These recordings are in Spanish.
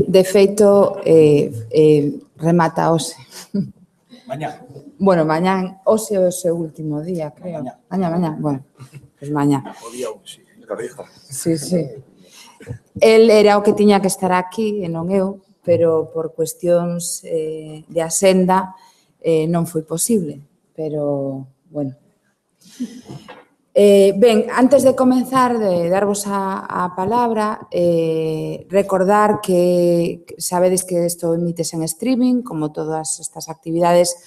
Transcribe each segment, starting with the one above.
de feito, remata hoxe. Mañá. Bueno, mañán, hoxe é o seu último día, creo. Mañá. Bueno, pues mañá. O día 1, sí. Sí. El era o que tiña que estar aquí, e non eu, pero por cuestións de axenda non foi posible. Pero, bueno. Ben, antes de comenzar, de darvos a palabra, recordar que sabedes que isto emítese en streaming, como todas estas actividades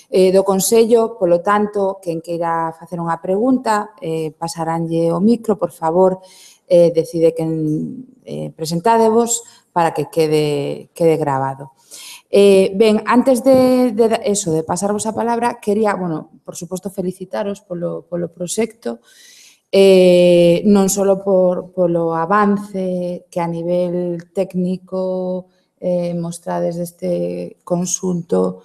do Consello, polo tanto, quen queira facer unha pregunta, pasaránlle o micro, por favor, decide quen presentádevos para que quede grabado. Ben, antes de pasarvos a palabra, quería, bueno, por suposto, felicitaros polo proxecto, non só polo avance que a nivel técnico mostrades deste conxunto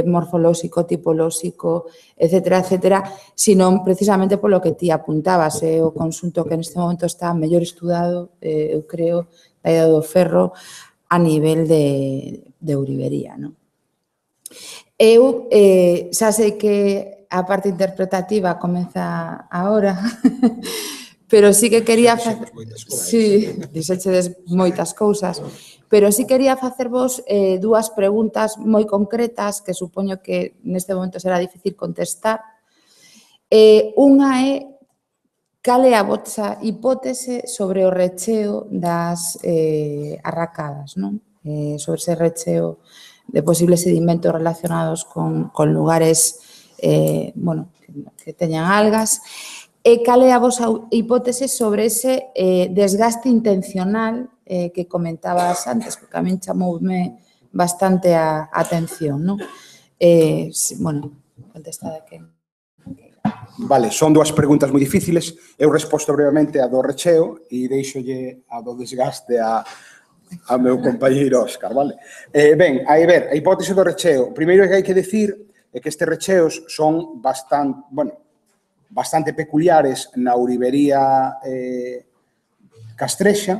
morfolóxico, tipolóxico, etcétera, sino precisamente polo que ti apuntabas, o conxunto que neste momento está mellor estudado, eu creo, da Idade do Ferro, a nivel de ourivería, non? Eu xa sei que a parte interpretativa comeza agora, pero sí que quería facer... Sí, dixechedes moitas cousas, pero sí quería facervos dúas preguntas moi concretas que supoño que neste momento será difícil contestar. Unha é cal é a vosa hipótese sobre o recheo das arracadas, non? Sobre ese recheo de posibles sedimentos relacionados con lugares que teñan algas. E cal é a vosa hipótese sobre ese desgaste intencional que comentabas antes, porque a min chamoume bastante a atención, non? Bueno, contestada que... Vale, son dúas preguntas moi difíciles. Eu resposto brevemente a do recheo e deixolle a do desgaste a meu compañeiro Óscar, vale? Ben, a hipótese do recheo. O primeiro que hai que decir é que estes recheos son bastante peculiares na ourivería castrexa.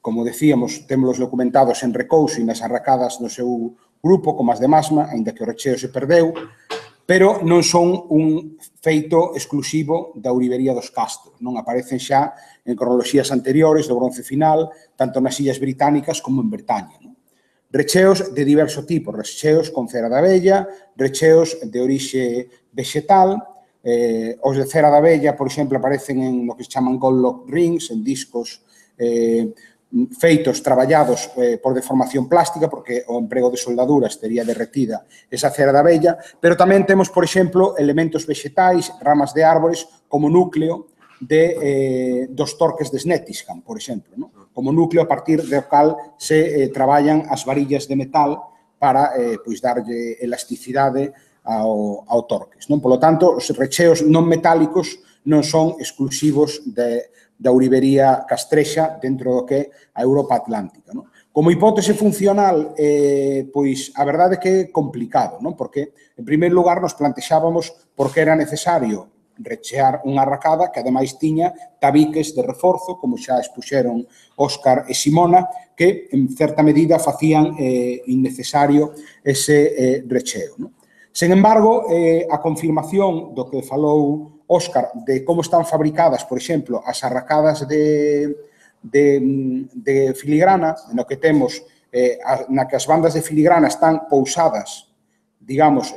Como decíamos, témolos documentados en Recouso e nas arracadas do seu grupo, como as de Masma, aínda que o recheo se perdeu, pero non son un feito exclusivo da ourivería dos castros. Non aparecen xa en cronoloxías anteriores do bronce final, tanto nas Illas Británicas como en Bretaña. Recheos de diverso tipo, recheos con cera de abella, recheos de orixe vegetal. Os de cera de abella, por exemplo, aparecen en lo que se chaman gold lock rings, en discos feitos, traballados por deformación plástica, porque o emprego de soldaduras tería derretida esa cera de abella, pero tamén temos, por exemplo, elementos vegetais, ramas de árbores, como núcleo dos torques de Snetiscan, por exemplo, como núcleo a partir do cal se traballan as varillas de metal para darlle elasticidade ao torques. Por lo tanto, os recheos non metálicos non son exclusivos da ourivería castrexa dentro do que é a Europa Atlántica. Como hipótese funcional, pois a verdade é que é complicado, porque, en primeiro lugar, nos plantexábamos por que era necesario rechear unha arracada que, ademais, tiña tabiques de reforzo, como xa expuxeron Óscar e Simona, que, en certa medida, facían innecesario ese recheo. Sen embargo, a confirmación do que falou Óscar, de como están fabricadas, por exemplo, as arracadas de filigrana, no que temos, na que as bandas de filigrana están pousadas, digamos,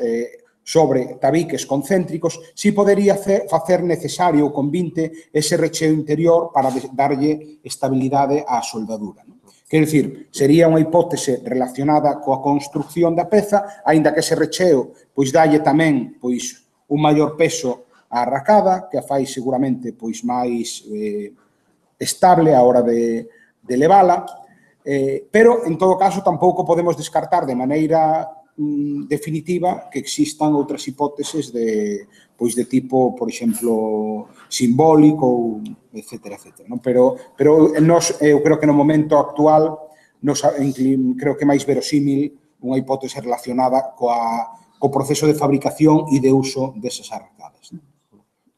sobre tabiques concéntricos, si podería facer necesario ou convinte ese recheo interior para darlle estabilidade á soldadura. Quer dicir, sería unha hipótese relacionada coa construcción da peza, aínda que ese recheo dalle tamén un maior peso a arracada, que a fai seguramente máis estable a hora de levala, pero, en todo caso, tampouco podemos descartar de maneira definitiva que existan outras hipóteses de tipo, por exemplo, simbólico, etcétera. Pero eu creo que no momento actual creo que é máis verosímil unha hipótese relacionada co proceso de fabricación e de uso desas arracadas.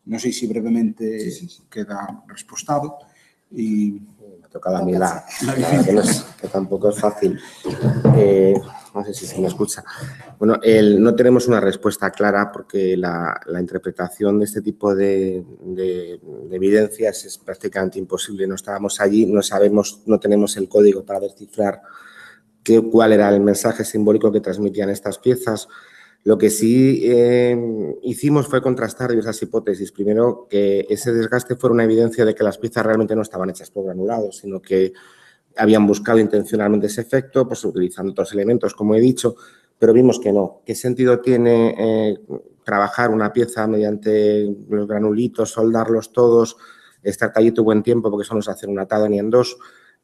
Non sei se brevemente queda respostado. tocado a mí que tampoco es fácil. No sé si se me escucha. Bueno, no tenemos una respuesta clara porque la interpretación de este tipo de evidencias es prácticamente imposible. No estábamos allí, no sabemos, no tenemos el código para descifrar cuál era el mensaje simbólico que transmitían estas piezas. Lo que sí hicimos fue contrastar diversas hipótesis. Primero, que ese desgaste fuera una evidencia de que las piezas realmente no estaban hechas por granulados, sino que habían buscado intencionalmente ese efecto, pues utilizando otros elementos, como he dicho, pero vimos que no. ¿Qué sentido tiene trabajar una pieza mediante los granulitos, soldarlos todos, estar callito buen tiempo, porque eso no es hacer un atado ni en dos,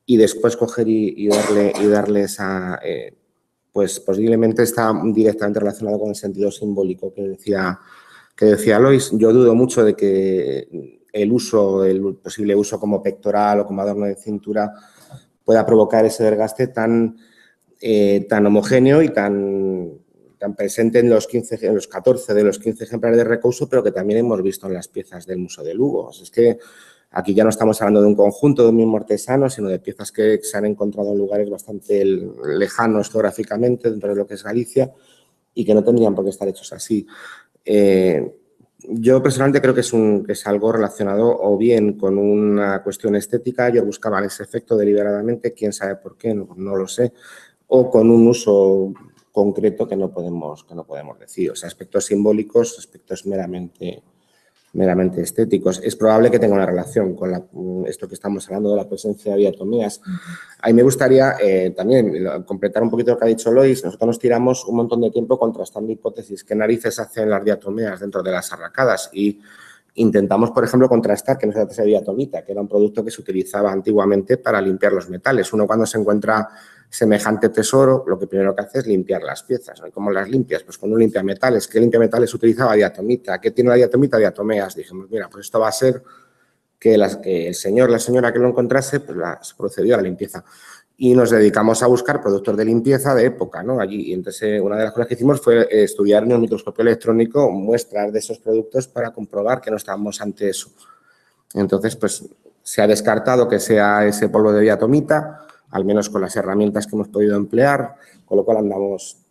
y después coger y darle esa... pues posiblemente está directamente relacionado con el sentido simbólico que decía Lois. Yo dudo mucho de que el posible uso como pectoral o como adorno de cintura pueda provocar ese desgaste tan homogéneo y tan presente en los 14 de los 15 ejemplares de recouso, pero que también hemos visto en las piezas del Museo de Lugo. Es que aquí ya no estamos hablando de un conjunto de un mismo artesano, sino de piezas que se han encontrado en lugares bastante lejanos geográficamente dentro de lo que es Galicia y que no tendrían por qué estar hechos así. Yo personalmente creo que es algo relacionado o bien con una cuestión estética, ellos buscaban ese efecto deliberadamente, quién sabe por qué, no lo sé, o con un uso concreto que no podemos decir. O sea, aspectos simbólicos, aspectos meramente estéticos. Es probable que tenga una relación con esto que estamos hablando de la presencia de diatomías. A mí me gustaría también completar un poquito lo que ha dicho Lois. Nosotros nos tiramos un montón de tiempo contrastando hipótesis. ¿Qué narices hacen las diatomeas dentro de las arracadas? Y intentamos, por ejemplo, contrastar que no se trata de diatomita, que era un producto que se utilizaba antiguamente para limpiar los metales. Uno, cuando se encuentra semejante tesoro, lo que primero que hace es limpiar las piezas. ¿No? ¿Cómo las limpias? Pues con un limpiametales. ¿Qué limpiametales utilizaba? Diatomita. ¿Qué tiene la diatomita? Diatomeas. Dijimos, mira, pues esto va a ser que el señor, la señora que lo encontrase, pues se procedió a la limpieza. Y nos dedicamos a buscar productos de limpieza de época, ¿no? Allí. Y entonces, una de las cosas que hicimos fue estudiar en el microscopio electrónico muestras de esos productos para comprobar que no estábamos ante eso. Entonces, pues se ha descartado que sea ese polvo de diatomita, al menos con las herramientas que hemos podido emplear, con lo cual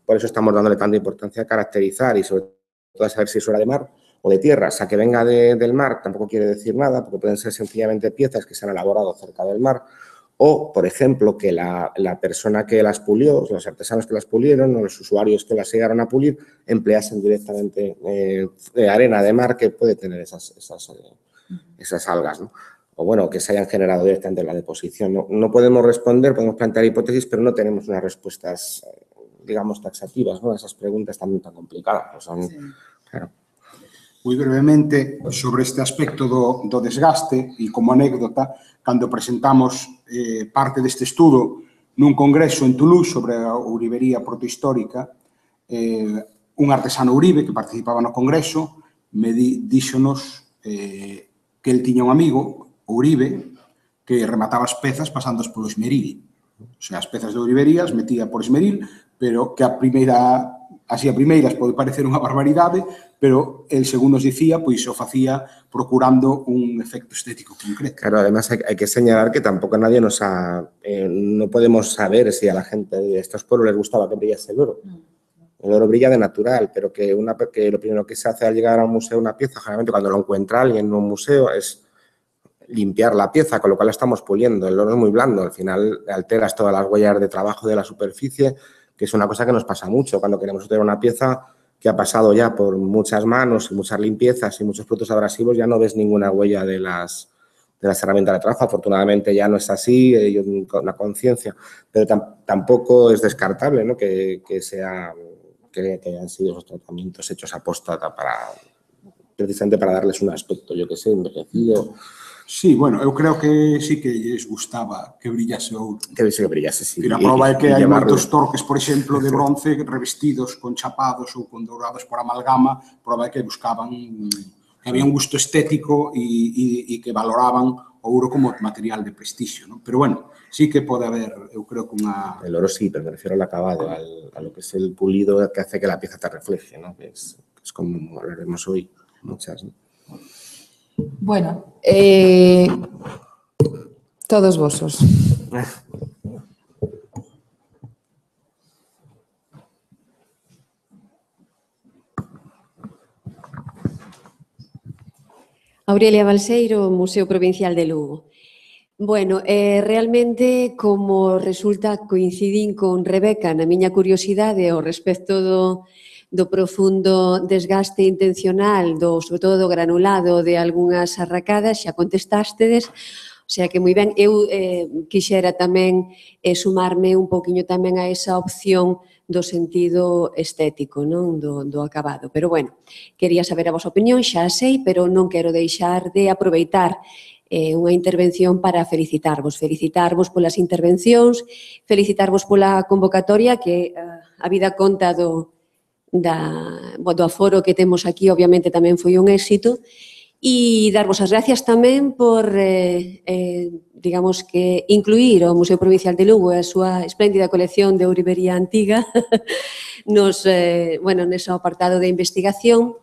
por eso estamos dándole tanta importancia a caracterizar y sobre todo a saber si es hora de mar o de tierra. O sea, que venga del mar tampoco quiere decir nada, porque pueden ser sencillamente piezas que se han elaborado cerca del mar, o, por ejemplo, que la persona que las pulió, los artesanos que las pulieron o los usuarios que las llegaron a pulir, empleasen directamente arena de mar que puede tener esas algas, ¿no? O bueno, que se hayan generado directamente en la deposición. No podemos responder, podemos plantear hipótesis, pero no tenemos unas respuestas, digamos, taxativas, ¿no? Esas preguntas también tan complicadas. Son, sí. Claro. Moi brevemente, sobre este aspecto do desgaste e como anécdota, cando presentamos parte deste estudo nun congreso en Toulouse sobre a ourivería protohistórica, un artesano ourive que participaba no congreso díxonos que el tiña un amigo ourive que remataba as pezas pasándoas polo esmeril. O sea, as pezas de ourivería as metía por esmeril, pero que a primeiras pode parecer unha barbaridade, pero el, segundo nos dicía, pois o facía procurando un efecto estético concreto. Claro, además hay que señalar que tampoco nadie no podemos saber si a la gente de estos pueblos les gustaba que brillase el oro. El oro brilla de natural, pero que lo primero que se hace al llegar a un museo una pieza, generalmente cuando lo encuentra alguien en un museo, es limpiar la pieza, con lo cual la estamos puliendo. El oro es muy blando, al final alteras todas las huellas de trabajo de la superficie, que es una cosa que nos pasa mucho cuando queremos obtener una pieza que ha pasado ya por muchas manos y muchas limpiezas y muchos productos abrasivos, ya no ves ninguna huella de las herramientas de trabajo. Afortunadamente ya no es así, con la conciencia, pero tampoco es descartable, ¿no? que hayan sido esos tratamientos hechos a posta precisamente para darles un aspecto, yo que sé, envejecido. Sí, bueno, eu creo que sí que lles gustaba que brillase ouro. Que brillase, sí. Pero a prova é que hai moitos torques, por exemplo, de bronce revestidos con chapados ou con dourados por amalgama, prova é que buscaban, que había un gusto estético e que valoraban o ouro como material de prestixio, ¿no? Pero bueno, sí que pode haber, eu creo que unha... El oro sí, pero me refiero al acabado, a lo que es el pulido que hace que la pieza te refleje, ¿no? Que es como hablaremos hoy, muchas, ¿no? Bueno, Todos vosos. Aurelia Balseiro, Museo Provincial de Lugo. Bueno, realmente, como resulta, coincidín con Rebeca na miña curiosidade ao respecto do profundo desgaste intencional, sobre todo do granulado de algunhas arracadas, xa contestástedes, o sea que moi ben. Eu quixera tamén sumarme un poquinho tamén a esa opción do sentido estético, non do acabado. Pero, bueno, quería saber a vosa opinión, xa a sei, pero non quero deixar de aproveitar unha intervención para felicitarvos polas intervencións, felicitarvos pola convocatoria que a vida conta do aforo que temos aquí, obviamente tamén foi un éxito, e darvos as gracias tamén por, digamos que, incluir o Museo Provincial de Lugo e a súa espléndida colección de ourivería antiga nese apartado de investigación.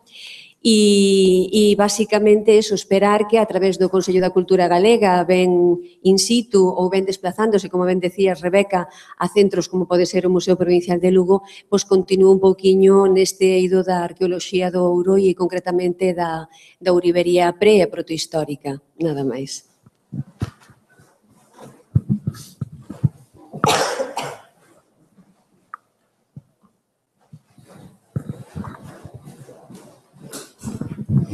E, basicamente, esperar que a través do Consello da Cultura Galega, ben in situ ou ben desplazándose, como ben decías, Rebeca, a centros como pode ser o Museo Provincial de Lugo, pois continúe un pouquiño neste eido da arqueoloxía do ouro e, concretamente, da ourivería pre- e protohistórica. Nada máis.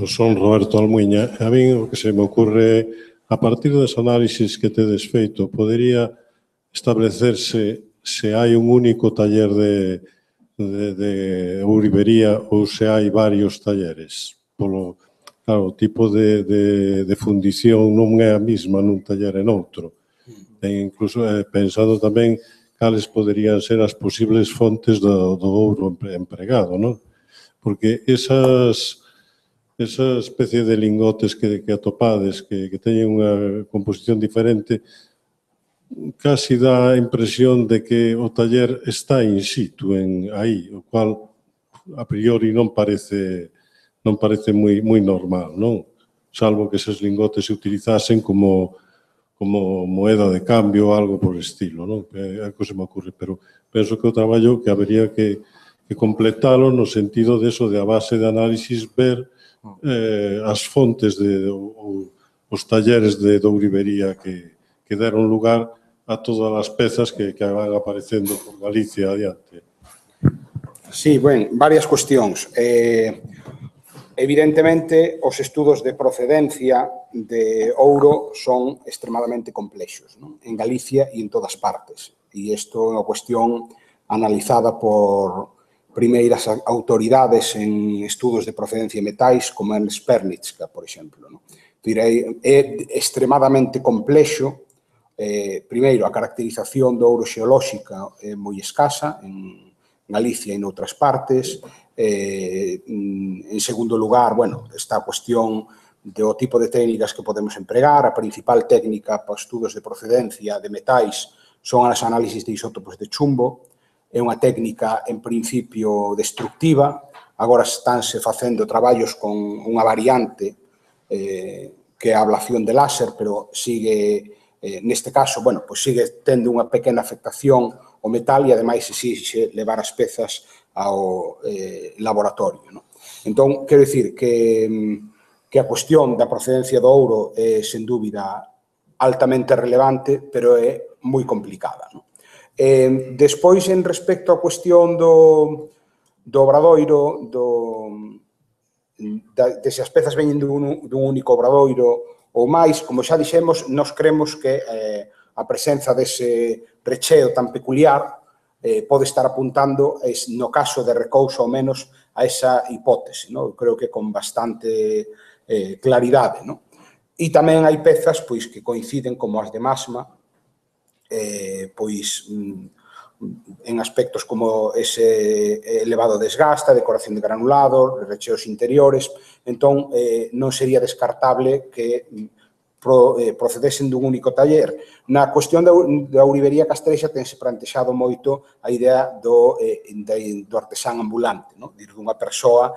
Son Roberto Almuiña. A mí o que se me ocurre, a partir dos análisis que tedes feito, podería establecerse se hai un único taller de ourivería ou se hai varios talleres. Claro, o tipo de fundición non é a mesma nun taller e noutro. E incluso pensando tamén cales poderían ser as posibles fontes do ouro empregado, non? Porque esa especie de lingotes que atopades, que teñen unha composición diferente, casi dá a impresión de que o taller está in situ aí, o cual a priori non parece moi normal, non? Salvo que eses lingotes se utilizasen como moeda de cambio ou algo por estilo, non? É o que se me ocurre, pero penso que o traballo que habería que completalo no sentido de eso, de a base de análisis, ver as fontes os talleres de ourivería que deron lugar a todas as pezas que van aparecendo por Galicia adiante. Sí, varias cuestións. Evidentemente, os estudos de procedencia de ouro son extremadamente complexos, non? En Galicia e en todas partes. E isto é unha cuestión analizada por primeiras autoridades en estudos de procedencia de metais, como Ernst Pernicka, por exemplo. É extremadamente complexo. Primeiro, a caracterización do ouro xeolóxica é moi escasa en Galicia e noutras partes. En segundo lugar, está a cuestión do tipo de técnicas que podemos empregar. A principal técnica para estudos de procedencia de metais son as análisis de isótopos de chumbo. É unha técnica, en principio, destructiva. Agora estánse facendo traballos con unha variante que é a ablación de láser, pero sigue, neste caso, sigue tendo unha pequena afectación ao metal e, ademais, exixe levar as pezas ao laboratorio. Entón, quero dicir que a cuestión da procedencia do ouro é, sen dúbida, altamente relevante, pero é moi complicada. Despois, en respecto á cuestión do obradoiro, de se as pezas veñen dun único obradoiro ou máis, como xa dixemos, nós cremos que a presenza dese recheo tan peculiar pode estar apuntando, no caso de Recouso, ao menos, a esa hipótese. Creo que con bastante claridade. E tamén hai pezas que coinciden, como as de Masma, en aspectos como ese elevado desgaste, decoración de granulado, recheos interiores. Entón, non sería descartable que procedesen dun único taller. Na cuestión da ourivería castrexa tense plantexado moito a idea do artesán ambulante, dunha persoa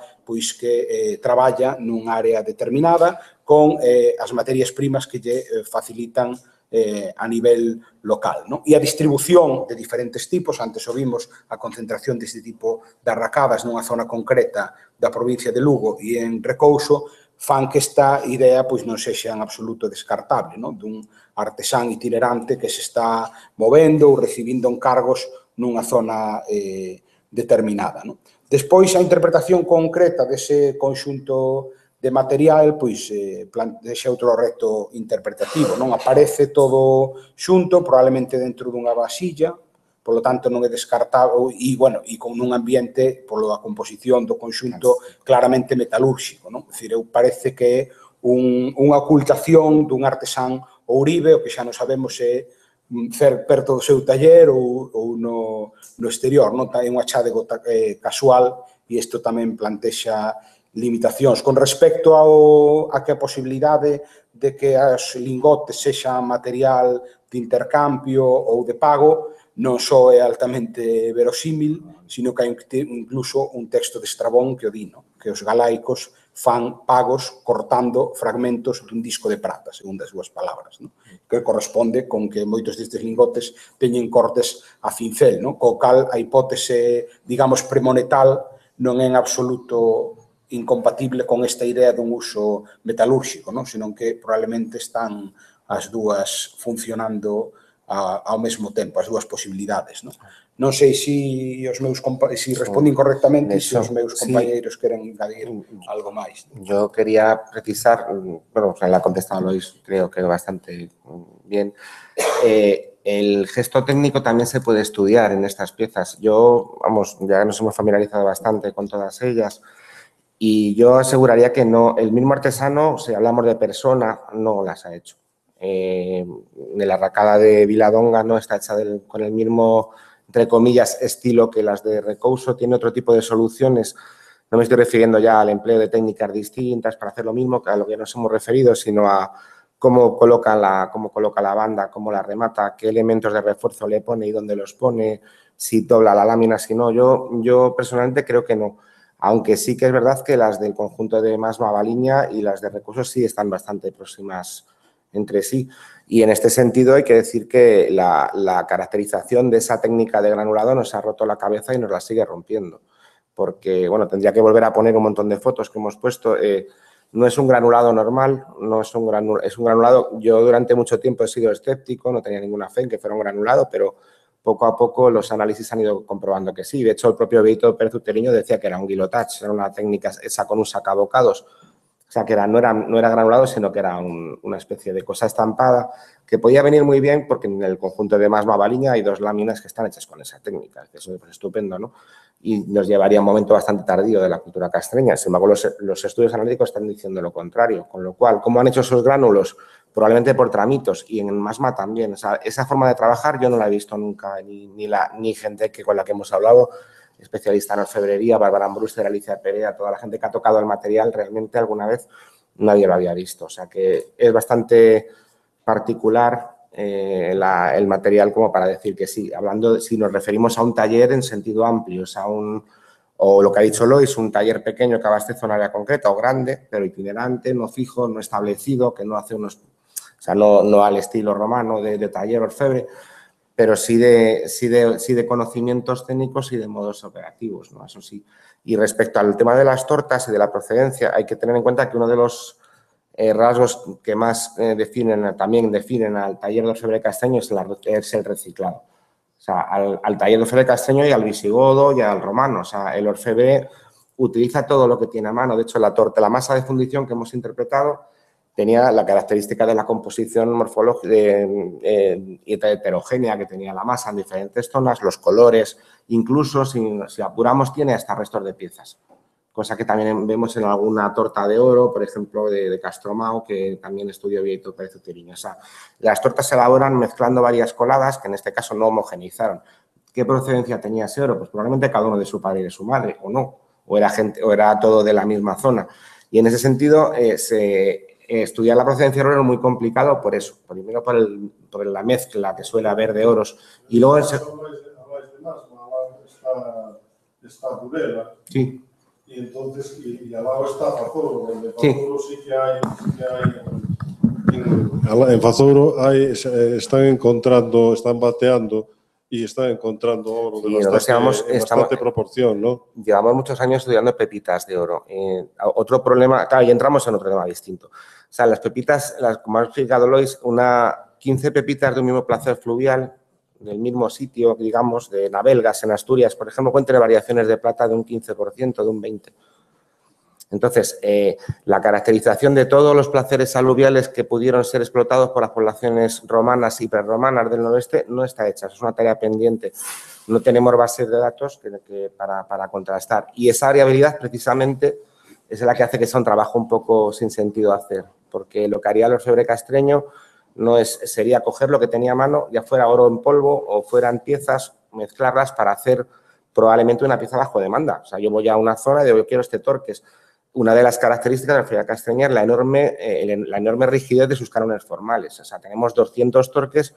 que traballa nunha área determinada con as materias primas que lle facilitan a nivel local, non? E a distribución de diferentes tipos, antes o vimos a concentración deste tipo de arracadas nunha zona concreta da provincia de Lugo e en Recouso, fan que esta idea pois non sexa en absoluto descartable, non? Dun artesán itinerante que se está movendo ou recibindo encargos nunha zona determinada, non? Despois, a interpretación concreta dese conxunto de material, pois, plantexa outro reto interpretativo, non? Aparece todo xunto, probablemente dentro dunha vasilla, polo tanto non é descartado e, bueno, e con un ambiente, polo da composición do conxunto, claramente metalúrxico, non? É dicir, parece que é unha ocultación dun artesán ourive, o que xa non sabemos se perto do seu taller ou no exterior, non? É un achádego casual e isto tamén plantexa limitacións. Con respecto a que a posibilidade de que as lingotes sexan material de intercambio ou de pago non só é altamente verosímil, sino que hai incluso un texto de Estrabón que o di, que os galaicos fan pagos cortando fragmentos dun disco de prata, segundo as súas palabras, que corresponde con que moitos destes lingotes teñen cortes a cincel, co cal a hipótese, digamos, premonetal non é en absoluto incompatible con esta idea dun uso metalúrxico, senón que probablemente están as dúas funcionando ao mesmo tempo, as dúas posibilidades. Non sei se os meus se respondín correctamente e se os meus compañeiros queren engadir algo máis. Yo quería precisar, bueno, la ha contestado Lois, creo que bastante bien. El gesto técnico también se puede estudiar en estas piezas. Yo, vamos, ya nos hemos familiarizado bastante con todas ellas y yo aseguraría que no, el mismo artesano, si hablamos de persona, no las ha hecho. De la arracada de Viladonga no está hecha con el mismo, entre comillas, estilo que las de Recouso, tiene otro tipo de soluciones. No me estoy refiriendo ya al empleo de técnicas distintas para hacer lo mismo que a lo que nos hemos referido, sino a cómo coloca la banda, cómo la remata, qué elementos de refuerzo le pone y dónde los pone, si dobla la lámina, si no. Yo personalmente creo que no. Aunque sí que es verdad que las del conjunto de Masma Baliña y las de Recouso sí están bastante próximas entre sí. Y en este sentido hay que decir que la caracterización de esa técnica de granulado nos ha roto la cabeza y nos la sigue rompiendo. Porque, bueno, tendría que volver a poner un montón de fotos que hemos puesto. No es un granulado normal, no es un granulado. Yo durante mucho tiempo he sido escéptico, no tenía ninguna fe en que fuera un granulado, pero poco a poco los análisis han ido comprobando que sí. De hecho, el propio Beito Pérez Uteriño decía que era un guillotage, era una técnica esa con un sacabocados. O sea, que no era granulado, sino que era una especie de cosa estampada que podía venir muy bien porque en el conjunto de Masma Baliña hay dos láminas que están hechas con esa técnica, que eso es estupendo, ¿no? Y nos llevaría a un momento bastante tardío de la cultura castreña. Sin embargo, los estudios analíticos están diciendo lo contrario, con lo cual, ¿cómo han hecho esos gránulos? Probablemente por tramitos y en Masma también. O sea, esa forma de trabajar yo no la he visto nunca, ni gente con la que hemos hablado, especialista en orfebrería, Bárbara Ambruster, Alicia Perea, toda la gente que ha tocado el material, realmente alguna vez nadie lo había visto. O sea que es bastante particular el material como para decir que sí. Hablando, si nos referimos a un taller en sentido amplio, o sea, o lo que ha dicho Lois, un taller pequeño que abastece un área concreta o grande, pero itinerante, no fijo, no establecido, que no hace unos, o sea, no al estilo romano de taller orfebre, pero sí de conocimientos técnicos y de modos operativos, ¿no? Eso sí. Y respecto al tema de las tortas y de la procedencia, hay que tener en cuenta que uno de los rasgos que más también definen al taller de orfebre castaño es el reciclado. O sea, al taller de orfebre castaño y al visigodo y al romano. O sea, el orfebre utiliza todo lo que tiene a mano. De hecho, la masa de fundición que hemos interpretado tenía la característica de la composición morfológica heterogénea que tenía la masa en diferentes zonas, los colores, incluso si apuramos tiene hasta restos de piezas, cosa que también vemos en alguna torta de oro, por ejemplo, de Castromao, que también estudió Beito Pérez Uteriño. O sea, las tortas se elaboran mezclando varias coladas que en este caso no homogeneizaron. ¿Qué procedencia tenía ese oro? Pues probablemente cada uno de su padre y de su madre, o no, o era todo de la misma zona. Y en ese sentido, estudiar la procedencia del oro es muy complicado por eso. Primero por la mezcla que suele haber de oros. Y luego... Está Burela. Sí. Y entonces, y al lado está Pazoro, donde Pazoro sí que hay En Fazouro están bateando y están encontrando oro de bastante proporción, ¿no? Llevamos muchos años estudiando pepitas de oro. Otro problema, claro, y entramos en otro tema distinto. O sea, las pepitas, como ha explicado Lois, 15 pepitas de un mismo placer fluvial, del mismo sitio, digamos, de Navelgas, en Asturias, por ejemplo, pueden tener variaciones de plata de un 15%, de un 20%. Entonces, la caracterización de todos los placeres aluviales que pudieron ser explotados por las poblaciones romanas y prerromanas del noroeste no está hecha. Es una tarea pendiente. No tenemos bases de datos para contrastar. Y esa variabilidad, precisamente, es la que hace que sea un trabajo un poco sin sentido hacer. Porque lo que haría el orfebre castreño sería coger lo que tenía a mano, ya fuera oro en polvo o fueran piezas, mezclarlas para hacer probablemente una pieza bajo demanda. O sea, yo voy a una zona y digo, yo quiero este torques. Una de las características de la orfebrería castreña es la enorme rigidez de sus cánones formales. O sea, tenemos 200 torques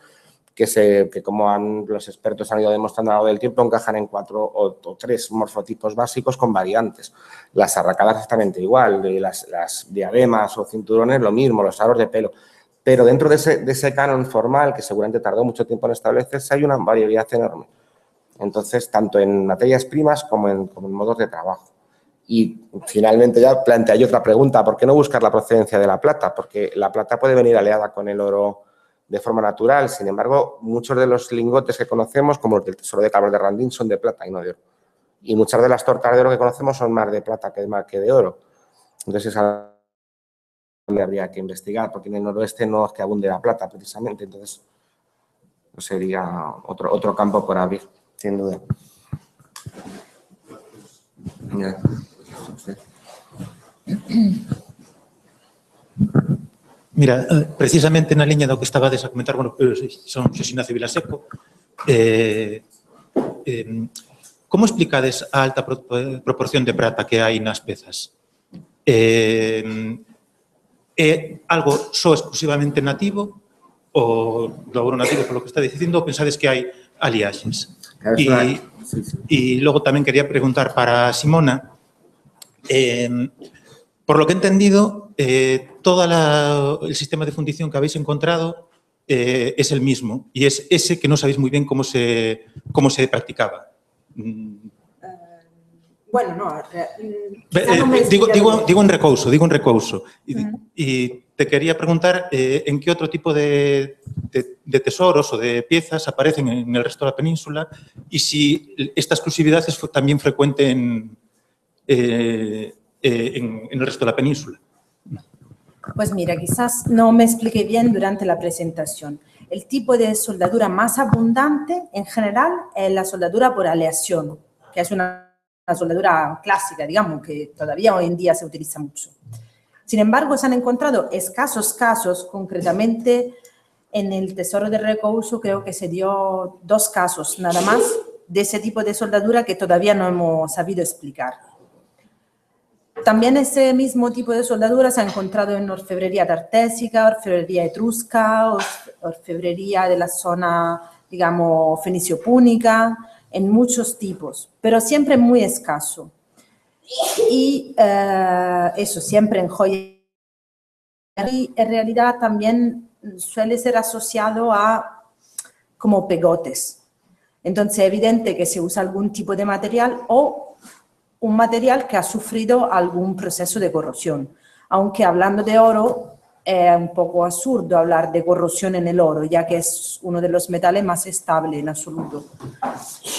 que como los expertos han ido demostrando a lo largo del tiempo, encajan en 4 o 3 morfotipos básicos con variantes. Las arracadas exactamente igual, las diademas o cinturones lo mismo, los aros de pelo. Pero dentro de ese canon formal, que seguramente tardó mucho tiempo en establecerse, hay una variabilidad enorme. Entonces, tanto en materias primas como en modos de trabajo. Y finalmente ya plantea yo otra pregunta, ¿por qué no buscar la procedencia de la plata? Porque la plata puede venir aliada con el oro de forma natural. Sin embargo, muchos de los lingotes que conocemos, como los del Tesoro de Cabros de Randín, son de plata y no de oro. Y muchas de las tortas de oro que conocemos son más de plata que de oro. Entonces, esa habría que investigar, porque en el noroeste no es que abunde la plata, precisamente. Entonces, sería otro campo por abrir, sin duda. Yeah. Mira, precisamente na liña do que estabades a comentar, bueno, son Xosé Ignacio Vilaseco, como explicades a alta proporción de prata que hai nas pezas? É algo só exclusivamente nativo ou do ouro nativo, polo que está dicindo, ou pensades que hai aliaxes? E logo tamén quería preguntar para Simona, por lo que he entendido, todo el sistema de fundición que habéis encontrado es el mismo y es ese que no sabéis muy bien cómo se practicaba. Bueno, no. Digo en recouso. Y te quería preguntar en qué otro tipo de tesoros o de piezas aparecen en el resto de la península y si esta exclusividad es también frecuente en el resto de la península. Pues mira, quizás no me expliqué bien durante la presentación. El tipo de soldadura más abundante en general es la soldadura por aleación, que es una soldadura clásica, digamos, que todavía hoy en día se utiliza mucho. Sin embargo, se han encontrado escasos casos, concretamente en el Tesoro de Recouso creo que se dio 2 casos nada más de ese tipo de soldadura que todavía no hemos sabido explicar. También ese mismo tipo de soldadura se ha encontrado en orfebrería tartésica, orfebrería etrusca, orfebrería de la zona, digamos, fenicio-púnica, en muchos tipos, pero siempre muy escaso. Y eso, siempre en joyería. Y en realidad también suele ser asociado a como pegotes. Entonces es evidente que se usa algún tipo de material o un material que ha sufrido algún proceso de corrosión. Aunque hablando de oro, es un poco absurdo hablar de corrosión en el oro, ya que es uno de los metales más estables en absoluto.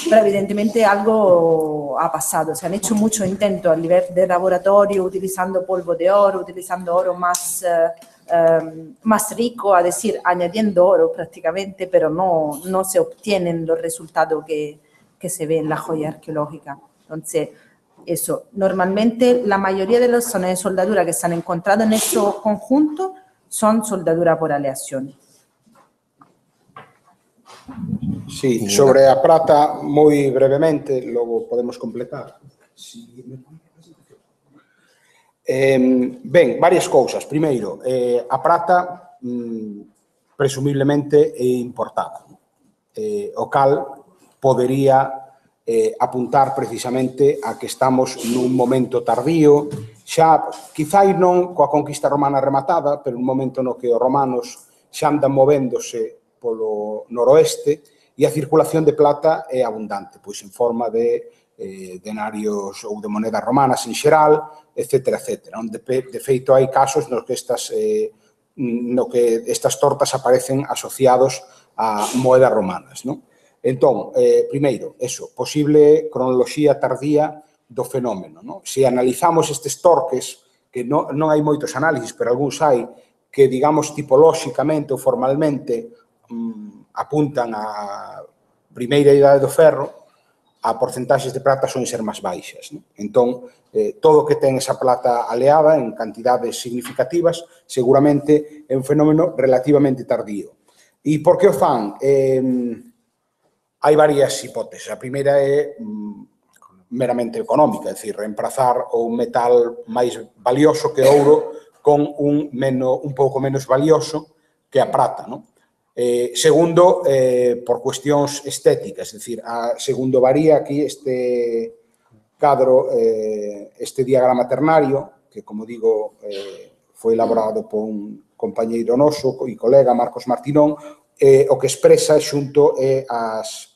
Pero evidentemente algo ha pasado. Se han hecho muchos intentos a nivel de laboratorio, utilizando polvo de oro, utilizando oro más rico, es decir, añadiendo oro prácticamente, pero no se obtienen los resultados que se ven en la joya arqueológica. Entonces, eso, normalmente la mayoría de las zonas de soldadura que se han encontrado en estos conjuntos son soldadura por aleación. Sí, sobre a prata, moi brevemente, logo podemos completar. Ben, varias cousas. Primeiro, a prata presumiblemente é importada, o cal podería apuntar precisamente a que estamos nun momento tardío, xa, quizá non coa conquista romana rematada, pero un momento no que os romanos xa andan movéndose polo noroeste e a circulación de plata é abundante, pois en forma de denarios ou de monedas romanas en xeral, etcétera, etcétera. De feito, hai casos nos que estas tortas aparecen asociados a moedas romanas, non? Entón, primeiro, eso, posible cronoloxía tardía do fenómeno, non? Se analizamos estes torques, que non hai moitos análisis, pero algúns hai, que, digamos, tipolóxicamente ou formalmente apuntan á primeira idade do ferro, a porcentaxes de prata son ser máis baixas, non? Entón, todo o que ten esa plata aleada en cantidades significativas seguramente é un fenómeno relativamente tardío. E por que o fan? Hai varias hipóteses. A primeira é meramente económica, é dicir, reemplazar o metal máis valioso que o ouro con un pouco menos valioso que a prata, non? Segundo, por cuestións estéticas, é dicir, segundo varía aquí este cadro, este diagrama ternario, que, como digo, foi elaborado por un compañeiro noso e colega, Marcos Martinón, o que expresa xunto aos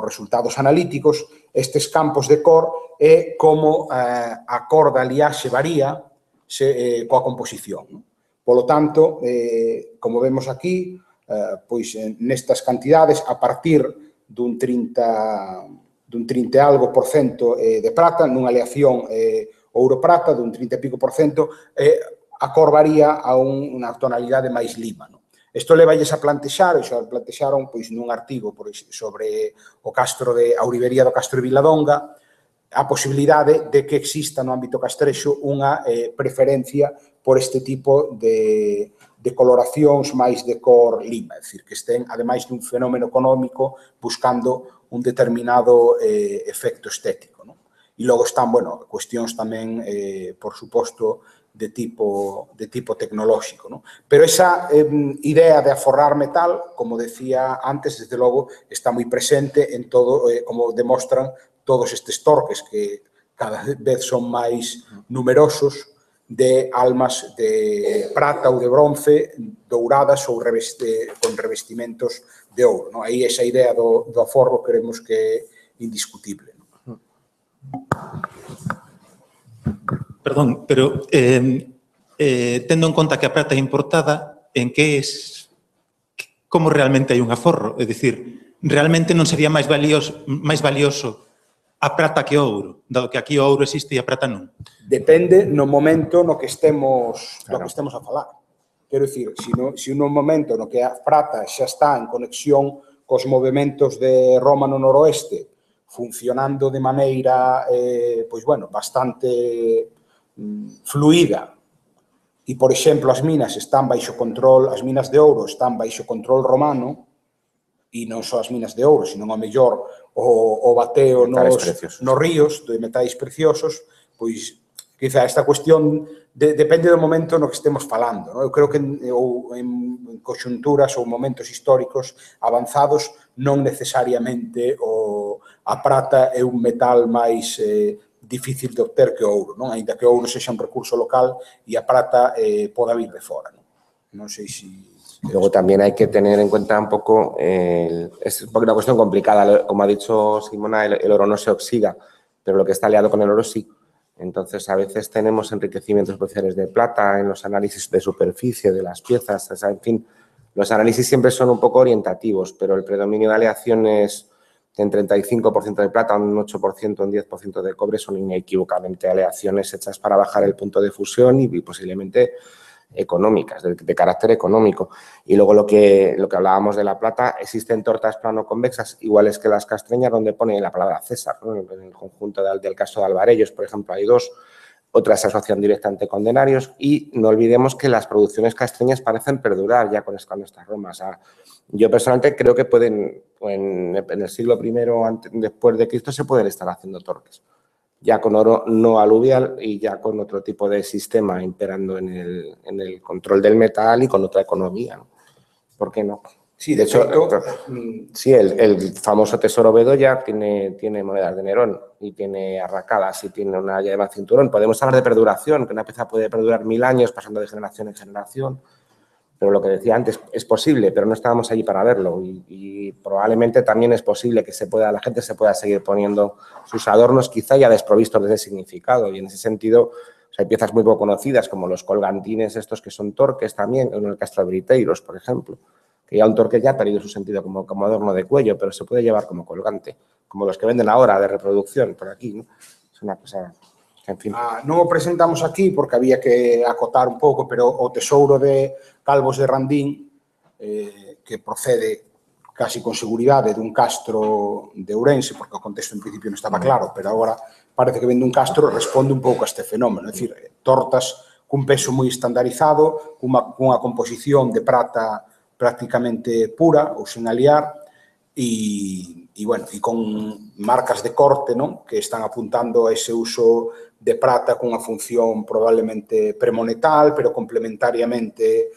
resultados analíticos estes campos de cor e como a cor da liaxe varía coa composición, non? Polo tanto, como vemos aquí, pois nestas cantidades, a partir dun 30 e algo por cento de prata, nunha aleación ouro-prata, dun 30 e pico por cento, a cor varía a unha tonalidade máis lima. Isto levalles a plantexar, xa plantexaron nun artigo sobre o castro de Auribería do Castro de Viladonga, a posibilidade de que exista no ámbito castrexo unha preferencia por este tipo de coloracións máis de cor lima, é dicir, que estén, ademais dun fenómeno económico, buscando un determinado efecto estético, non? E logo están, bueno, cuestións tamén, por suposto, de tipo tecnolóxico, non? Pero esa idea de aforrar metal, como decía antes, desde logo, está moi presente en todo, como demostran todos estes torques que cada vez son máis numerosos, de almas de prata ou de bronce douradas ou con revestimentos de ouro, non? Aí esa idea do aforro creemos que é indiscutible, non? Perdón, pero tendo en conta que a prata é importada, en que como realmente hai un aforro? É dicir, realmente non sería máis valioso a prata que o ouro, dado que aquí o ouro existe e a prata non? Depende no momento no que estemos a falar. Quero dicir, se un momento no que a prata xa está en conexión cos movementos de Roma no noroeste, funcionando de maneira, pois, bueno, bastante fluida, e, por exemplo, as minas están baixo control, as minas de ouro están baixo control romano, e non só as minas de ouro, sino ao mellor o bateo nos ríos de metais preciosos, pois, quizá esta cuestión depende do momento no que estemos falando, non? Eu creo que en conxunturas ou momentos históricos avanzados non necesariamente a prata é un metal máis difícil de obter que o ouro, non? Ainda que o ouro sexa un recurso local e a prata poda vir de fora, non? Non sei se... Luego también hay que tener en cuenta un poco, es un poco una cuestión complicada, como ha dicho Simona, el oro no se oxida, pero lo que está aliado con el oro sí. Entonces, a veces tenemos enriquecimientos especiales de plata en los análisis de superficie de las piezas, o sea, en fin, los análisis siempre son un poco orientativos, pero el predominio de aleaciones en 35% de plata, un 8%, un 10% de cobre son inequívocamente aleaciones hechas para bajar el punto de fusión y posiblemente económicas, de carácter económico. Y luego lo que hablábamos de la plata, existen tortas plano-convexas iguales que las castreñas donde pone la palabra César, ¿no? En el conjunto del caso de Alvarellos, por ejemplo, hay dos, otras se asocian directamente con denarios y no olvidemos que las producciones castreñas parecen perdurar ya con estas romas. O sea, yo personalmente creo que pueden, en el siglo I después de Cristo se pueden estar haciendo torques, ya con oro no aluvial y ya con otro tipo de sistema imperando en el control del metal y con otra economía, ¿no? ¿Por qué no? Sí, De hecho, feito, sí, el famoso Tesoro Bedoya tiene monedas de Nerón y tiene arracadas y tiene una llave cinturón. Podemos hablar de perduración, que una pieza puede perdurar 1000 años pasando de generación en generación, pero lo que decía antes es posible, pero no estábamos allí para verlo y probablemente también es posible que la gente se pueda seguir poniendo sus adornos quizá ya desprovistos de ese significado y en ese sentido hay piezas muy poco conocidas como los colgantines estos que son torques también, en el Castro de Briteiros, por ejemplo, que ya un torque ya ha perdido su sentido como adorno de cuello, pero se puede llevar como colgante, como los que venden ahora de reproducción por aquí, ¿no? Es una cosa que, en fin. non o presentamos aquí porque había que acotar un pouco, pero o tesouro de Calvos de Randín, que procede casi con seguridade dun castro de Ourense, porque o contexto en principio non estaba claro, pero agora parece que vende un castro, responde un pouco a este fenómeno, é dicir, tortas cun peso moi estandarizado, cunha composición de prata prácticamente pura ou sen aliar e con marcas de corte, non, que están apuntando a ese uso de prata cunha función probablemente premonetal, pero complementariamente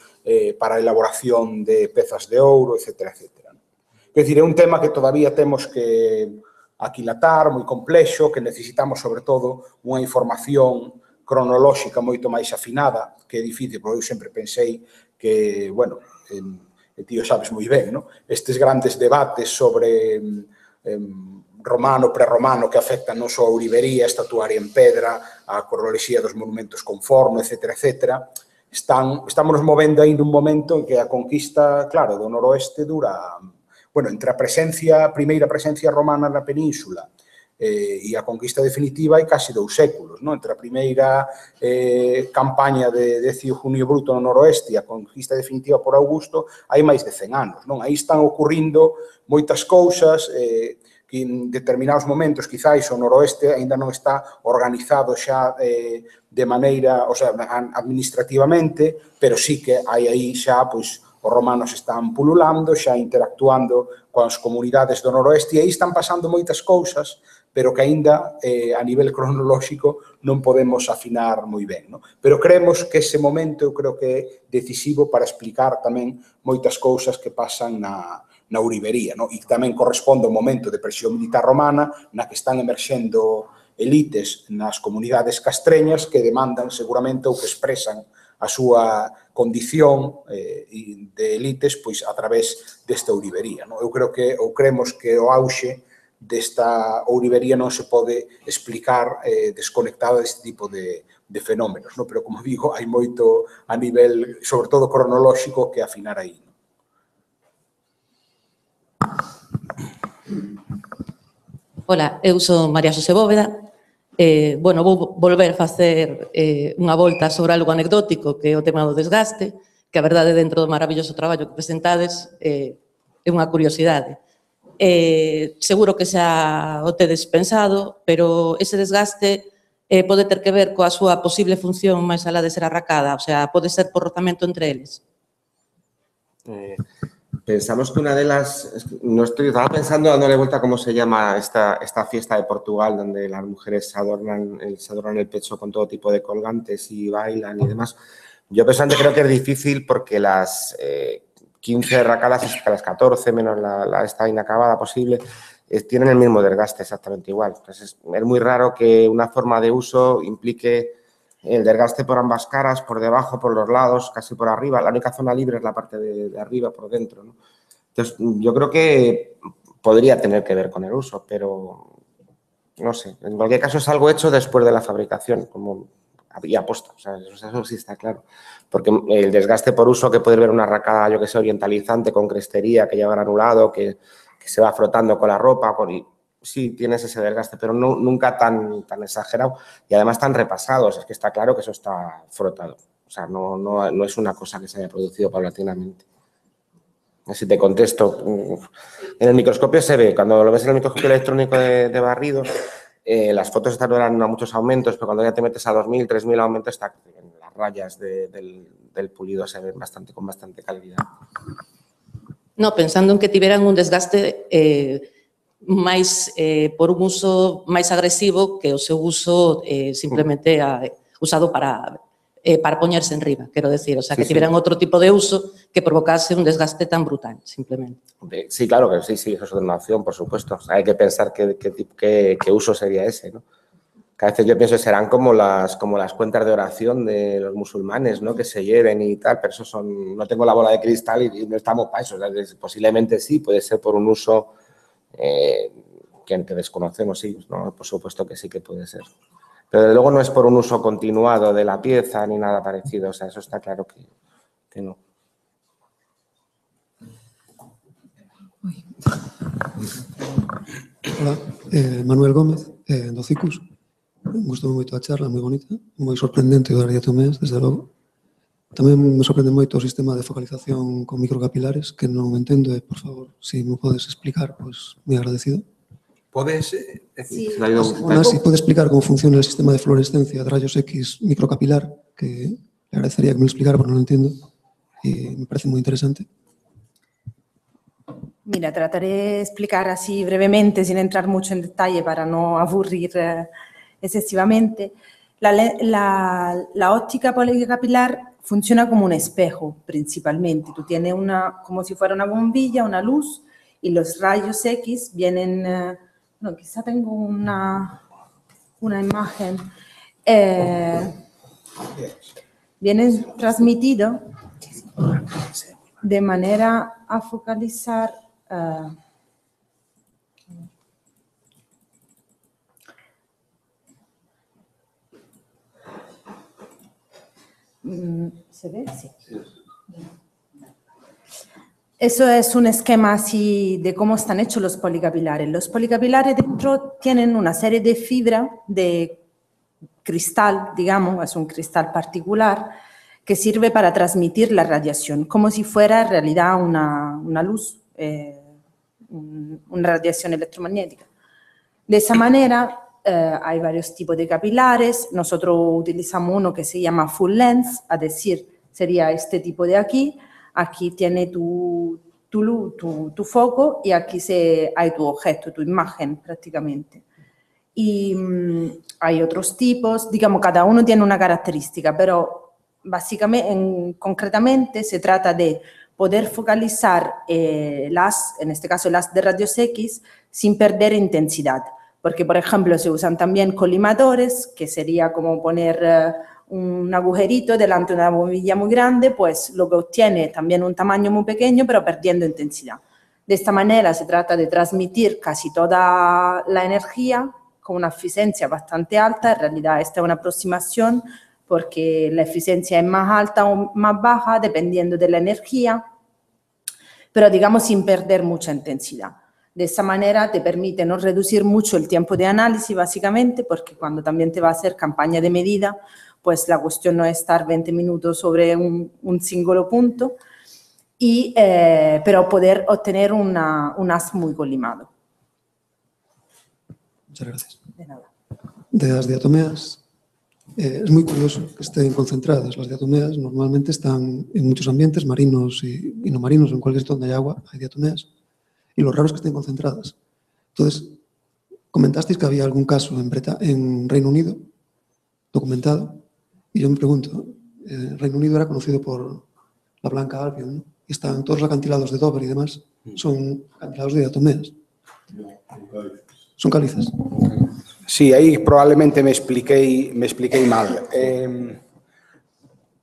para a elaboración de pezas de ouro, etc. Quer dizer, é un tema que todavía temos que aquilatar, moi complexo, que necesitamos, sobre todo, unha información cronolóxica moito máis afinada, que é difícil, porque eu sempre pensei que, bueno, e ti o sabes moi ben, non? Estes grandes debates sobre romano, prerromano, que afectan non só a ourivería, a estatuaria en pedra, a cronoloxía dos monumentos con forno, etc., estamos nos movendo aí nun momento en que a conquista, claro, do noroeste dura, bueno, entre a primeira presencia romana na península e a conquista definitiva hai casi 2 séculos, non? Entre a primeira campaña de Decio Junio Bruto no noroeste e a conquista definitiva por Augusto hai máis de 100 anos, non? Aí están ocurrindo moitas cousas que en determinados momentos, quizáis, o noroeste aínda non está organizado xa de maneira, o sea, administrativamente, pero sí que hai aí xa, pois, os romanos están pululando, xa interactuando coas comunidades do noroeste e aí están pasando moitas cousas, pero que aínda a nivel cronolóxico non podemos afinar moi ben, non? Pero creemos que ese momento eu creo que é decisivo para explicar tamén moitas cousas que pasan na ourivería, non? E tamén corresponde ao momento de presión militar romana na que están emerxendo elites nas comunidades castreñas que demandan seguramente ou que expresan a súa condición de elites pois a través desta ourivería, non? Eu creo que, ou creemos que o auxe desta ourivería non se pode explicar desconectada deste tipo de fenómenos, non? Pero, como digo, hai moito a nivel, sobre todo cronolóxico, que afinar aí. Ola, eu son María Xosé Bóveda. Bueno, vou volver a facer unha volta sobre algo anecdótico que é o tema do desgaste, que a verdade dentro do maravilloso traballo que presentades é unha curiosidade. Seguro que xa o tedes pensado, pero ese desgaste pode ter que ver coa súa posible función máis alá de ser arracada, o sea, pode ser por rozamento entre eles. Pensamos que una de las... estaba pensando, dándole vuelta a cómo se llama esta fiesta de Portugal, donde las mujeres se adornan el pecho con todo tipo de colgantes y bailan y demás. Yo personalmente creo que es difícil porque las 15 arracadas, hasta las 14, menos la esta inacabada posible, tienen el mismo desgaste exactamente igual. Entonces, es muy raro que una forma de uso implique el desgaste por ambas caras, por debajo, por los lados, casi por arriba. La única zona libre es la parte de arriba, por dentro, ¿no? Entonces, yo creo que podría tener que ver con el uso, pero no sé. En cualquier caso, es algo hecho después de la fabricación, como había aposta. O sea, eso sí está claro. Porque el desgaste por uso, que puede ver una arracada, yo que sé, orientalizante, con crestería, que lleva granulado, que se va frotando con la ropa, sí, tienes ese desgaste, pero nunca tan exagerado y además tan repasado. Es que está claro que eso está frotado. O sea, no es una cosa que se haya producido paulatinamente. Si te contesto, en el microscopio se ve, cuando lo ves en el microscopio electrónico de barrido, las fotos están dando a muchos aumentos, pero cuando ya te metes a 2000, 3000 aumentos, está en las rayas del pulido se ven con bastante calidad. No, pensando en que tiveran un desgaste máis por un uso máis agresivo que o seu uso simplemente usado para para poñerse en riba, quero decir, o sea, que Sí, sí. tiveran outro tipo de uso que provocase un desgaste tan brutal, simplemente. Sí, claro que sí, eso es una opción, por supuesto. O sea, hay que pensar qué uso sería ese, ¿no? Que a veces yo pienso que serán como las cuentas de oración de los musulmanes, ¿no? Que se lleven y tal, pero eso no tengo la bola de cristal y no estamos para eso. O sea, posiblemente sí, puede ser por un uso que desconocemos, sí, ¿no? Por supuesto que sí que puede ser. Pero desde luego no es por un uso continuado de la pieza ni nada parecido, o sea, eso está claro que no. Hola, Manuel Gómez, do CICUS. Gustou moito a charla, moi bonita, moi sorprendente o das diatomías, desde logo. Tamén me sorprende moito o sistema de focalización con microcapilares, que non entendo, e, por favor, se me podes explicar, pois, moi agradecido. Podes Sí. Además, si puede explicar cómo funciona el sistema de fluorescencia de rayos X microcapilar, que le agradecería que me lo explicara porque no lo entiendo y me parece muy interesante. Mira, trataré de explicar así brevemente, sin entrar mucho en detalle para no aburrir excesivamente. La óptica policapilar funciona como un espejo, principalmente. Tú tienes como si fuera una bombilla, una luz, y los rayos X vienen... no, quizá tengo una imagen. Vienen transmitidos de manera a focalizar... ¿se ve? Sí. Eso es un esquema así de cómo están hechos los policapilares. Los policapilares dentro tienen una serie de fibra de cristal, digamos, es un cristal particular, que sirve para transmitir la radiación, como si fuera en realidad una luz, una radiación electromagnética. De esa manera, hay varios tipos de capilares. Nosotros utilizamos uno que se llama full lens, es decir, sería este tipo de aquí. Aquí tiene tu foco y aquí hay tu objeto, tu imagen prácticamente. Y hay otros tipos, digamos, cada uno tiene una característica, pero básicamente, concretamente, se trata de poder focalizar en este caso las de rayos X, sin perder intensidad. Porque, por ejemplo, se usan también colimadores, que sería como poner un agujerito delante de una bombilla muy grande, pues lo que obtiene también un tamaño muy pequeño, pero perdiendo intensidad. De esta manera se trata de transmitir casi toda la energía con una eficiencia bastante alta. En realidad esta es una aproximación porque la eficiencia es más alta o más baja dependiendo de la energía, pero digamos sin perder mucha intensidad. De esa manera te permite no reducir mucho el tiempo de análisis básicamente, porque cuando también te va a hacer campaña de medida, pues la cuestión no es estar 20 minutos sobre un singolo punto, pero poder obtener un haz muy colimado. Muchas gracias. De nada. De las diatomeas, es muy curioso que estén concentradas. Las diatomeas normalmente están en muchos ambientes, marinos y no marinos, en cualquier sitio donde hay agua hay diatomeas, y lo raro es que estén concentradas. Entonces, comentasteis que había algún caso en Reino Unido, documentado, y yo me pregunto, Reino Unido era conocido por la Blanca Albion, ¿no? Y están todos los acantilados de Dover y demás, son acantilados de diatomeas. Son calizas. Sí, aí probablemente me expliquei mal.